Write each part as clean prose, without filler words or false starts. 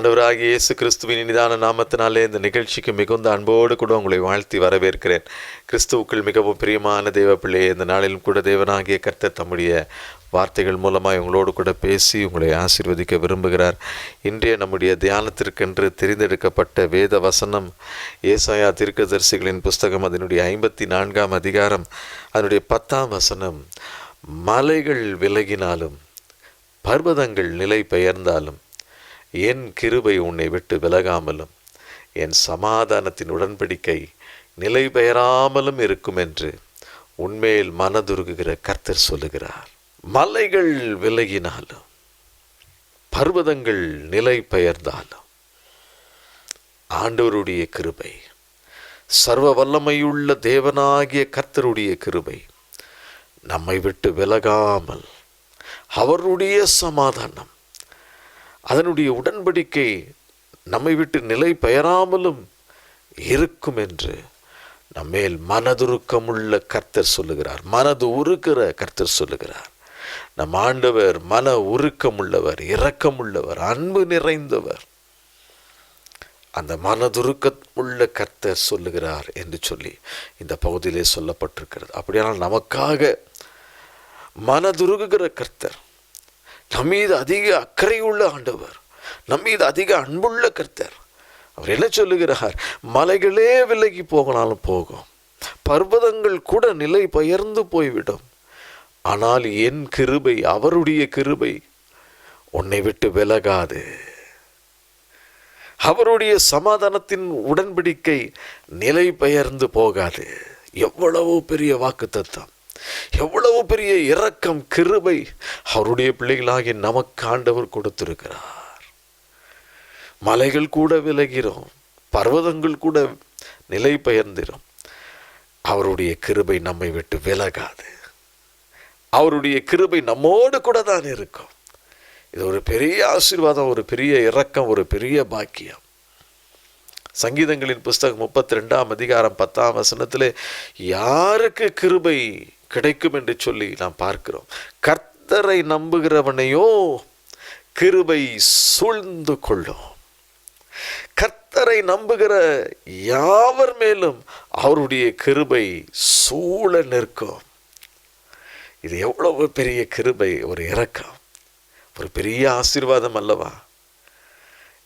ஆண்டவராகிய இயேசு கிறிஸ்துவின் இனிதான நாமத்தினாலே இந்த நிகழ்ச்சிக்கு மிகுந்த அன்போடு கூட உங்களை வாழ்த்தி வரவேற்கிறேன். கிறிஸ்துவுக்குள் மிகவும் பிரியமான தேவ பிள்ளையே, இந்த நாளிலும் கூட தேவனாகிய கர்த்தர் தம்முடைய வார்த்தைகள் மூலமாக உங்களோடு கூட பேசி உங்களை ஆசீர்வதிக்க விரும்புகிறார். இன்றைய நம்முடைய தியானத்திற்கென்று தெரிந்தெடுக்கப்பட்ட வேத வசனம் ஏசாயா தீர்க்கதரிசிகளின் புஸ்தகம், அதனுடைய 54ஆம் அதிகாரம், அதனுடைய 10ஆம் வசனம். மலைகள் விலகினாலும் பர்வதங்கள் நிலை பெயர்ந்தாலும் என் கிருபை உன்னை விட்டு விலகாமலும் என் சமாதானத்தின் உடன்படிக்கை நிலை பெயராமலும் இருக்கும் என்று உன்மேல் மனதுருகுகிற கர்த்தர் சொல்லுகிறார். மலைகள் விலகினாலும் பர்வதங்கள் நிலை பெயர்ந்தாலும் ஆண்டவருடைய கிருபை, சர்வ வல்லமையுள்ள தேவனாகிய கர்த்தருடைய கிருபை நம்மை விட்டு விலகாமல், அவருடைய சமாதானம், அதனுடைய உடன்படிக்கை நம்மை விட்டு நிலை பெயராமலும் இருக்கும் என்று நம்மேல் மனதுருக்கமுள்ள கர்த்தர் சொல்லுகிறார். மனது உருக்கிற கர்த்தர் சொல்லுகிறார். நம் ஆண்டவர் மன உருக்கமுள்ளவர், இரக்கமுள்ளவர், அன்பு நிறைந்தவர். அந்த மனதுருக்கமுள்ள கர்த்தர் சொல்லுகிறார் என்று சொல்லி இந்த பகுதியிலே சொல்லப்பட்டிருக்கிறது. அப்படியானால் நமக்காக மனதுருகுகிற கர்த்தர், நம்மீது அதிக அக்கறையுள்ள ஆண்டவர், நம்மீது அதிக அன்புள்ள கர்த்தர், அவர் என்ன சொல்லுகிறார்? மலைகளே விலகி போகனாலும் போகும், பர்வதங்கள் கூட நிலை பெயர்ந்து போய்விடும், ஆனால் என் கிருபை, அவருடைய கிருபை உன்னை விட்டு விலகாது, அவருடைய சமாதானத்தின் உடன்படிக்கை நிலை பெயர்ந்து போகாது. எவ்வளவு பெரிய வாக்குத்தத்தம், எவ்வளவு பெரிய இரக்கம், கிருபை அவருடைய பிள்ளைகளாகி நமக்கு ஆண்டவர் கொடுத்திருக்கிறார். மலைகள் கூட விலகிறோம், பர்வதங்கள் கூட நிலை பெயர்ந்திரும், அவருடைய கிருபை நம்மை விட்டு விலகாது. அவருடைய கிருபை நம்மோடு கூட தான் இருக்கும். இது ஒரு பெரிய ஆசீர்வாதம், ஒரு பெரிய இரக்கம், ஒரு பெரிய பாக்கியம். சங்கீதங்களின் புஸ்தகம் 32ஆம் அதிகாரம் 10ஆம் வசனத்திலே யாருக்கு கிருபை கிடைக்கும் என்று சொல்லி நாம் பார்க்கிறோம். கர்த்தரை நம்புகிறவனையோ கிருபை சூழ்ந்து கொள்ளும். கர்த்தரை நம்புகிற யாவர் மேலும் அவருடைய கிருபை சூழ நிற்கும். இது எவ்வளவு பெரிய கிருபை, ஒரு இரக்கம், ஒரு பெரிய ஆசீர்வாதம் அல்லவா?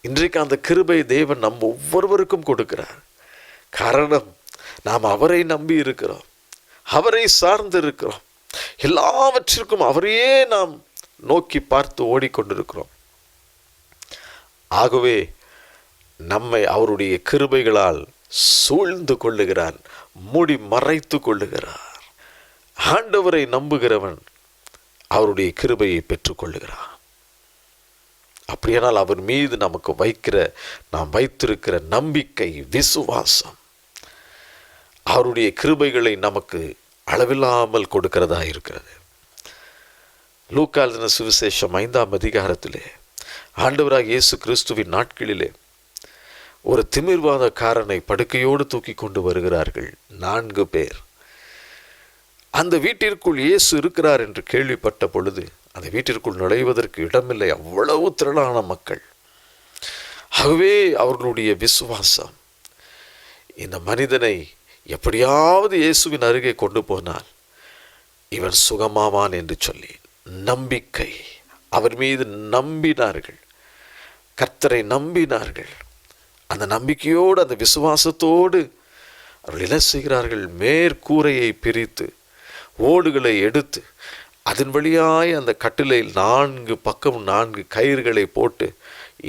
இன்றைக்கு அந்த கிருபை தேவன் நம் ஒவ்வொருவருக்கும் கொடுக்கிறார். காரணம், நாம் அவரை நம்பி இருக்கிறோம், அவரை சார்ந்து இருக்கிறோம், எல்லாவற்றிற்கும் அவரையே நாம் நோக்கி பார்த்து ஓடிக்கொண்டிருக்கிறோம். ஆகவே நம்மை அவருடைய கிருபைகளால் சூழ்ந்து கொள்ளுகிறார், மூடி மறைத்து கொள்ளுகிறார். ஆண்டவரை நம்புகிறவன் அவருடைய கிருபையை பெற்றுக்கொள்ளுகிறான். அப்படியானால் அவர் மீது நமக்கு நாம் வைத்திருக்கிற நம்பிக்கை, விசுவாசம் அவருடைய கிருபைகளை நமக்கு அளவில்லாமல் கொடுக்கிறதா இருக்கிறது. லூக்கா எழுதின சுவிசேஷம் 5ஆம் அதிகாரத்திலே ஆண்டவராக இயேசு கிறிஸ்துவின் நாட்களிலே ஒரு திமிர்வாதக்காரனை படுக்கையோடு தூக்கி கொண்டு வருகிறார்கள் 4 பேர். அந்த வீட்டிற்குள் இயேசு இருக்கிறார் என்று கேள்விப்பட்ட பொழுது அந்த வீட்டிற்குள் நுழைவதற்கு இடமில்லை, அவ்வளவு திரளான மக்கள். ஆகவே அவர்களுடைய விசுவாசம் இந்த மனிதனை எப்படியாவது இயேசுவின் அருகே கொண்டு போனால் இவன் சுகமாவான் என்று சொல்லி நம்பிக்கை, அவர் மீது நம்பினார்கள், கர்த்தரை நம்பினார்கள். அந்த நம்பிக்கையோடு, அந்த விசுவாசத்தோடு அவர்கள் என்ன செய்கிறார்கள்? மேற்கூரையை பிரித்து ஓடுகளை எடுத்து அதன் வழியாய் அந்த கட்டிலையில் 4 பக்கம் 4 கயிறுகளை போட்டு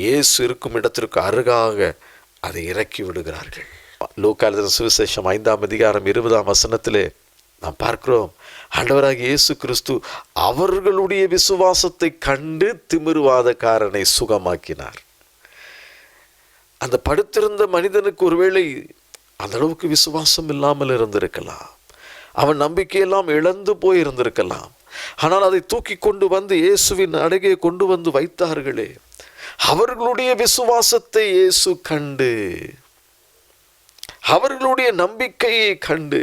இயேசு இருக்கும் இடத்திற்கு அருகாக அதை இறக்கி விடுகிறார்கள். லூக்கா எழுதின சுவிசேஷம் 5ஆம் அதிகாரம் 20ஆம் வசனத்திலே நாம் பார்க்கிறோம், ஆண்டவராகிய இயேசு கிறிஸ்து அவர்களுடைய விசுவாசத்தை கண்டு திமிர்வாதக்காரனை சுகமாக்கினார். அந்த படுத்திருந்த மனிதனுக்கு ஒருவேளை அந்த அளவுக்கு விசுவாசம் இல்லாமல் இருந்திருக்கலாம், அவன் நம்பிக்கையெல்லாம் இழந்து போய் இருந்திருக்கலாம். ஆனால் அதை தூக்கி கொண்டு வந்து இயேசுவின் அருகே கொண்டு வந்து வைத்தார்களே, அவர்களுடைய விசுவாசத்தை இயேசு கண்டு, அவர்களுடைய நம்பிக்கையை கண்டு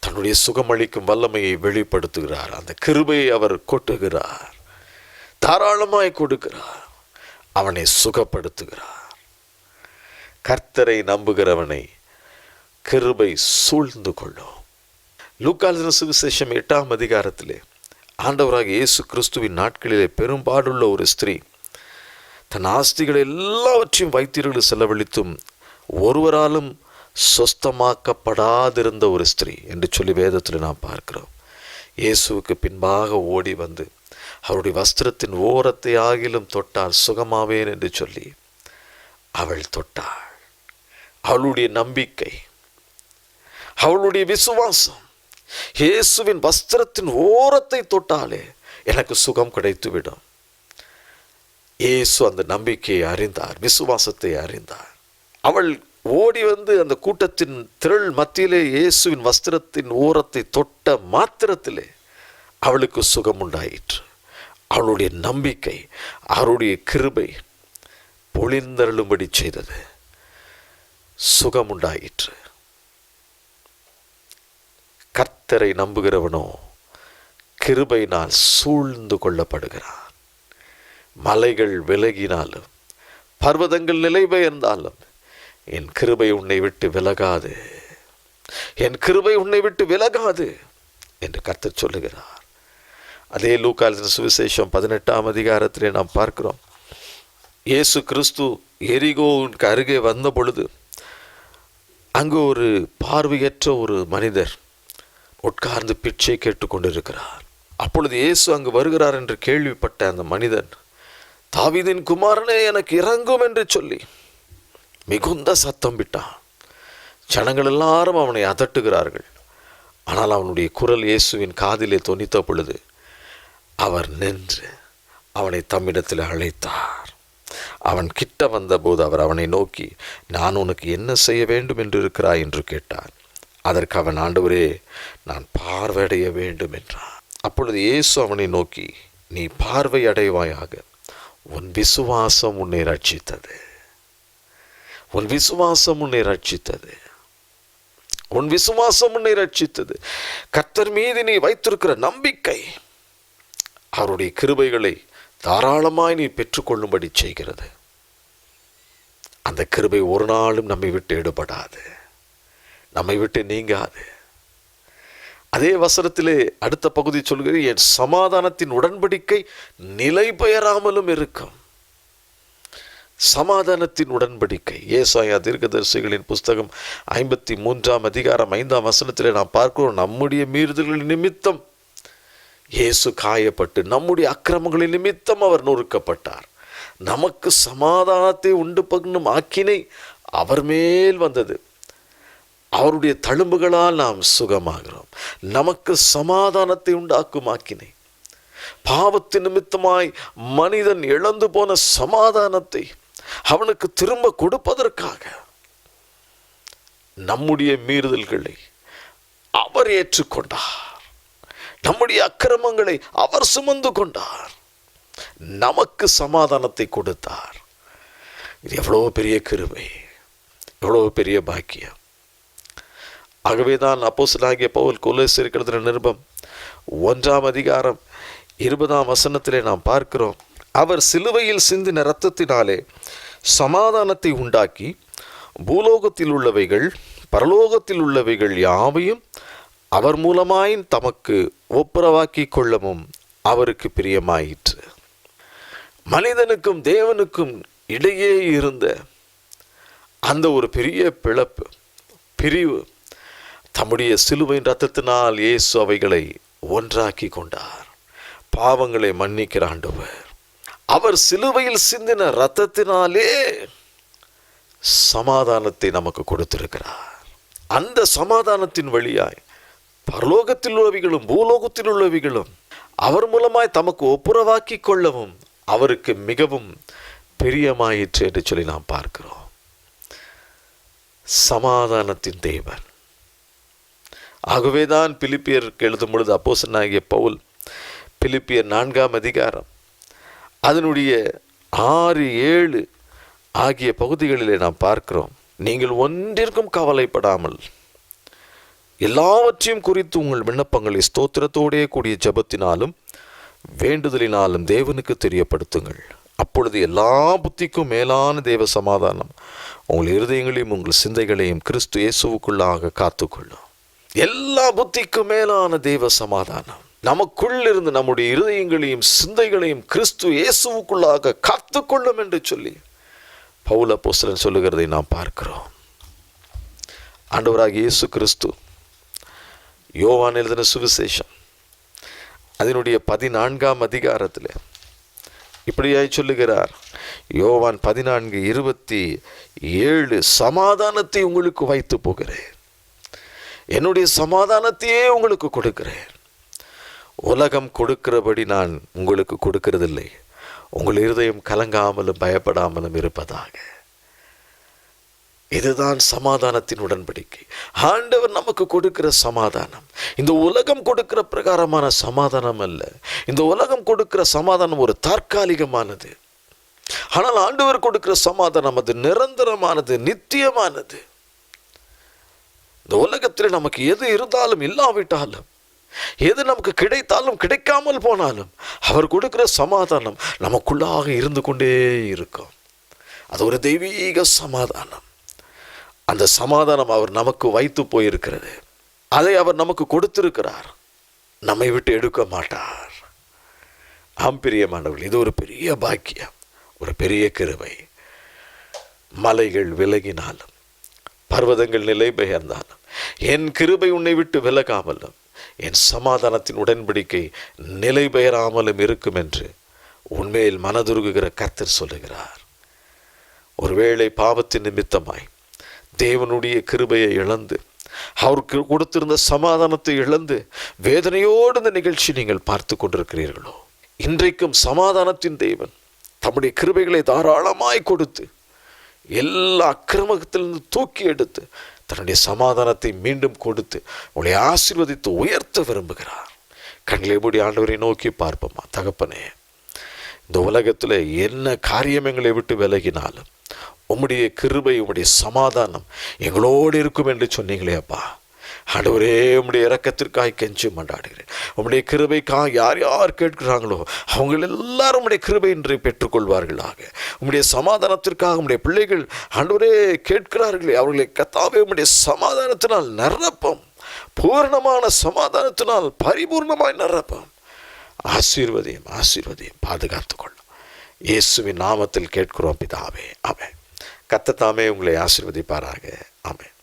தன்னுடைய சுகமளிக்கும் வல்லமையை வெளிப்படுத்துகிறார். அந்த கிருபையை அவர் கொட்டுகிறார், தாராளமாய் கொடுக்கிறார். அவனை சுகப்படுத்துகிறார். கர்த்தரை நம்புகிறவனை கிருபை சூழ்ந்து கொள்ளும். லூக்கா எழுதின சுவிசேஷம் 8ஆம் அதிகாரத்திலே ஆண்டவராக இயேசு கிறிஸ்துவின் நாட்களிலே பெரும்பாடுள்ள ஒரு ஸ்திரீ தன் ஆஸ்திகளை எல்லாவற்றையும் வைத்தியர்களுக்கு செலவழித்தும் ஒருவராலும் சொஸ்தமாக்கப்படாதிருந்த ஒரு ஸ்திரீ என்று சொல்லி வேதத்தில் நாம் பார்க்கிறோம். இயேசுவுக்கு பின்பாக ஓடி வந்து அவருடைய வஸ்திரத்தின் ஓரத்தை ஆகிலும் தொட்டால் சுகமாவேன் என்று சொல்லி அவள் தொட்டாள். அவளுடைய நம்பிக்கை, அவளுடைய விசுவாசம், இயேசுவின் வஸ்திரத்தின் ஓரத்தை தொட்டாலே எனக்கு சுகம் கிடைத்துவிடும். இயேசு அந்த நம்பிக்கையை அறிந்தார், விசுவாசத்தை அறிந்தார். அவள் ஓடி வந்து அந்த கூட்டத்தின் திரள் மத்தியிலே இயேசுவின் வஸ்திரத்தின் ஓரத்தை தொட்ட மாத்திரத்திலே அவளுக்கு சுகம் உண்டாயிற்று. அவளுடைய நம்பிக்கை, அவருடைய கிருபை பொழிந்தருளும்படி செய்தது. சுகம் உண்டாயிற்று. கர்த்தரை நம்புகிறவனோ கிருபையினால் சூழ்ந்து கொள்ளப்படுகிறான். மலைகள் விலகினாலும் பர்வதங்கள் நிலை பெயர்ந்தாலும் என் கிருபை உன்னை விட்டு விலகாது, என் கிருபை உன்னை விட்டு விலகாது என்று கர்த்தர் சொல்லுகிறார். அதே லூக்கா எழுதின சுவிசேஷம் 18ஆம் அதிகாரத்திலே நாம் பார்க்கிறோம். இயேசு கிறிஸ்து எரிகோவுக்கு அருகே வந்த பொழுது அங்கு ஒரு பார்வையற்ற ஒரு மனிதர் உட்கார்ந்து பிச்சை கேட்டுக்கொண்டிருக்கிறார். அப்பொழுது இயேசு அங்கு வருகிறார் என்று கேள்விப்பட்ட அந்த மனிதன், தாவீதின் குமாரனே எனக்கு இறங்கும் என்று சொல்லி மிகுந்த சத்தம் விட்டான். ஜனங்கள் எல்லாரும் அவனை அதட்டுகிறார்கள். ஆனால் அவனுடைய குரல் இயேசுவின் காதிலே தொனித்த பொழுது அவர் நின்று அவனை தம்மிடத்தில் அழைத்தார். அவன் கிட்ட வந்தபோது அவர் அவனை நோக்கி, நான் உனக்கு என்ன செய்ய வேண்டும் என்று இருக்கிறாய் என்று கேட்டார். அதற்கு அவன், ஆண்டவரே, நான் பார்வையடைய வேண்டும் என்றான். அப்பொழுது இயேசு அவனை நோக்கி, நீ பார்வை அடைவாயாக, உன் விசுவாசம் உன்னை ரட்சித்தது, உன் விசுவாசம் உன்னை ரட்சித்தது, உன் விசுவாசம் உன்னை ரட்சித்தது. கர்த்தர் மீது நீ வைத்திருக்கிற நம்பிக்கை அவருடைய கிருபைகளை தாராளமாய் நீ பெற்றுக்கொள்ளும்படி செய்கிறது. அந்த கிருபை ஒரு நாளும் நம்மை விட்டு எடுபடாது, நம்மை விட்டு நீங்காது. அதே வசனத்திலே அடுத்த பகுதி சொல்கிறது, என் சமாதானத்தின் உடன்படிக்கை நிலை பெயராமலும் இருக்கும். சமாதானத்தின் உடன்படிக்கை. ஏசாயா தீர்க்கதரிசிகளின் புஸ்தகம் 53ஆம் அதிகாரம் 5ஆம் வசனத்திலே நாம் பார்க்கிறோம், நம்முடைய மீறுதல்களின் நிமித்தம் இயேசு காயப்பட்டு, நம்முடைய அக்கிரமங்களின் நிமித்தம் அவர் நொறுக்கப்பட்டார், நமக்கு சமாதானத்தை உண்டு பண்ணும் ஆக்கினை அவர் மேல் வந்தது, அவருடைய தழும்புகளால் நாம் சுகமாகிறோம். நமக்கு சமாதானத்தை உண்டாக்கும் ஆக்கினை. பாவத்தின் நிமித்தமாய் மனிதன் இழந்து போன சமாதானத்தை அவனுக்கு திரும்ப கொடுப்பதற்காக நம்முடைய மீறுதல்களை அவர் ஏற்றுக்கொண்டார், நம்முடைய அக்கிரமங்களை அவர் சுமந்து கொண்டார், நமக்கு சமாதானத்தை கொடுத்தார். இது எவ்வளோ பெரிய கிருபை, எவ்வளோ பெரிய பாக்கியம். ஆகவேதான் அப்போஸ்தலனாகிய பவுல் கொலோசியருக்கு எழுதின நிருபம் 1ஆம் அதிகாரம் 20ஆம் வசனத்திலே நாம் பார்க்கிறோம், அவர் சிலுவையில் சிந்தின இரத்தத்தினாலே சமாதானத்தை உண்டாக்கி பூலோகத்தில் உள்ளவைகள் பரலோகத்தில் உள்ளவைகள் யாவையும் அவர் மூலமாய் தமக்கு ஒப்புரவாக்கி கொள்ளவும் அவருக்கு பிரியமாயிற்று. மனிதனுக்கும் தேவனுக்கும் இடையே இருந்த அந்த ஒரு பெரிய பிரிவு தம்முடைய சிலுவையின் இரத்தத்தினால் இயேசு அவைகளை ஒன்றாக்கி கொண்டார். பாவங்களை மன்னிக்கிற ஆண்டவர். அவர் சிலுவையில் சிந்தின இரத்தத்தினாலே சமாதானத்தை நமக்கு கொடுத்திருக்கிறார். அந்த சமாதானத்தின் வழியாய் பரலோகத்தில் உள்ளவைகளும் பூலோகத்தில் உள்ளவைகளும் அவர் மூலமாய் தமக்கு ஒப்புரவாக்கி கொள்ளவும் அவருக்கு மிகவும் பிரியமாயிற்று என்று சொல்லி நாம் பார்க்கிறோம். சமாதானத்தின் தேவன். ஆகவேதான் பிலிப்பியருக்கு எழுதும் பொழுது அப்போஸ்தலனாகிய பவுல் பிலிப்பியர் 4ஆம் அதிகாரம் அதனுடைய 6-7 ஆகிய பகுதிகளிலே நாம் பார்க்கிறோம், நீங்கள் ஒன்றிற்கும் கவலைப்படாமல் எல்லாவற்றையும் குறித்து உங்கள் விண்ணப்பங்களை ஸ்தோத்திரத்தோடே கூடிய ஜெபத்தினாலும் வேண்டுதலினாலும் தேவனுக்கு தெரியப்படுத்துங்கள். அப்பொழுது எல்லா புத்திக்கும் மேலான தேவ சமாதானம் உங்கள் இருதயங்களையும் உங்கள் சிந்தைகளையும் கிறிஸ்து இயேசுவுக்குள்ளாக காத்துக்கொள்ளும். எல்லா புத்திக்கும் மேலான தேவ சமாதானம் நமக்குள்ளிருந்து நம்முடைய இருதயங்களையும் சிந்தைகளையும் கிறிஸ்து இயேசுவுக்குள்ளாக காத்துக்கொள்ளும் என்று சொல்லி பவுல் அப்போஸ்தலன் சொல்லுகிறதை நாம் பார்க்கிறோம். ஆண்டவராகிய இயேசு கிறிஸ்து யோவான் எழுதின சுவிசேஷம் அதனுடைய 14ஆம் அதிகாரத்தில் இப்படியாய் சொல்லுகிறார். யோவான் 14:27, சமாதானத்தை உங்களுக்கு வைத்து போகிறேன், என்னுடைய சமாதானத்தையே உங்களுக்கு கொடுக்கிறேன். உலகம் கொடுக்கிறபடி நான் உங்களுக்கு கொடுக்கிறதில்லை. உங்கள் இருதயம் கலங்காமலும் பயப்படாமலும் இருப்பதாக. இதுதான் சமாதானத்தின் உடன்படிக்கை. ஆண்டவர் நமக்கு கொடுக்கிற சமாதானம் இந்த உலகம் கொடுக்கிற பிரகாரமான சமாதானம் அல்ல. இந்த உலகம் கொடுக்கிற சமாதானம் ஒரு தற்காலிகமானது. ஆனால் ஆண்டவர் கொடுக்கிற சமாதானம் அது நிரந்தரமானது, நித்தியமானது. இந்த உலகத்தில் நமக்கு எது இருந்தாலும் இல்லாவிட்டாலும், எது நமக்கு கிடைத்தாலும் கிடைக்காமல் போனாலும், அவர் கொடுக்கிற சமாதானம் நமக்குள்ளாக இருந்து கொண்டே இருக்கும். அது ஒரு தெய்வீக சமாதானம். அந்த சமாதானம் அவர் நமக்கு வைத்து போயிருக்கிறது. அதை அவர் நமக்கு கொடுத்திருக்கிறார். நம்மை விட்டு எடுக்க மாட்டார். ஆம் பிரியமானவர்கள், இது ஒரு பெரிய பாக்கியம், ஒரு பெரிய கிருபை. மலைகள் விலகினாலும் பர்வதங்கள் நிலை பெயர்ந்தாலும் என் கிருபை உன்னை விட்டு விலகாமலும் என் சமாதானத்தின் உடன்படிக்கை நிலை பெயராமலும் இருக்கும் என்று உண்மையில் மனதுருகுகிற கர்த்தர் சொல்லுகிறார். ஒருவேளை பாவத்தின் நிமித்தமாய் தேவனுடைய கிருபையை இழந்து, அவருக்கு கொடுத்திருந்த சமாதானத்தை இழந்து வேதனையோடு இந்த நிகழ்ச்சி நீங்கள் பார்த்து கொண்டிருக்கிறீர்களோ, இன்றைக்கும் சமாதானத்தின் தேவன் தம்முடைய கிருபைகளை தாராளமாய் கொடுத்து எல்லா அக்கிரமத்திலிருந்து தூக்கி எடுத்து தன்னுடைய சமாதானத்தை மீண்டும் கொடுத்து உங்களை ஆசீர்வதித்து உயர்த்த விரும்புகிறார். கண்களை மூடி ஆண்டவரை நோக்கி பார்ப்போமா. தகப்பனே, இந்த உலகத்தில் என்ன காரியம் எங்களை விட்டு விலகினாலும் உம்முடைய கிருபை, உம்முடைய சமாதானம் எங்களோடு இருக்கும் என்று சொன்னீங்களே அப்பா. ஆண்டவரே, உம்முடைய இரக்கத்திற்காக கெஞ்சி மண்டாடுகிறேன். உம்முடைய கிருபைக்காக யார் யார் கேட்கிறாங்களோ அவங்க எல்லாரும் உம்முடைய கிருபை இன்றை பெற்றுக்கொள்வார்களாக. உம்முடைய சமாதானத்திற்காக உம்முடைய பிள்ளைகள் ஆண்டவரே கேட்கிறார்களே, அவர்களை கர்த்தாவே உம்முடைய சமாதானத்தினால் நிரப்பம், பூர்ணமான சமாதானத்தினால் பரிபூர்ணமாய் நிரப்பம். ஆசீர்வதியும் ஆசீர்வதியும் பாதுகாத்துக்கொள்ளும். இயேசுவின் நாமத்தில் கேட்கிறோம் பிதாவே, ஆமென். கர்த்தர் தாமே உங்களை ஆசீர்வதிப்பாராக. ஆமென்.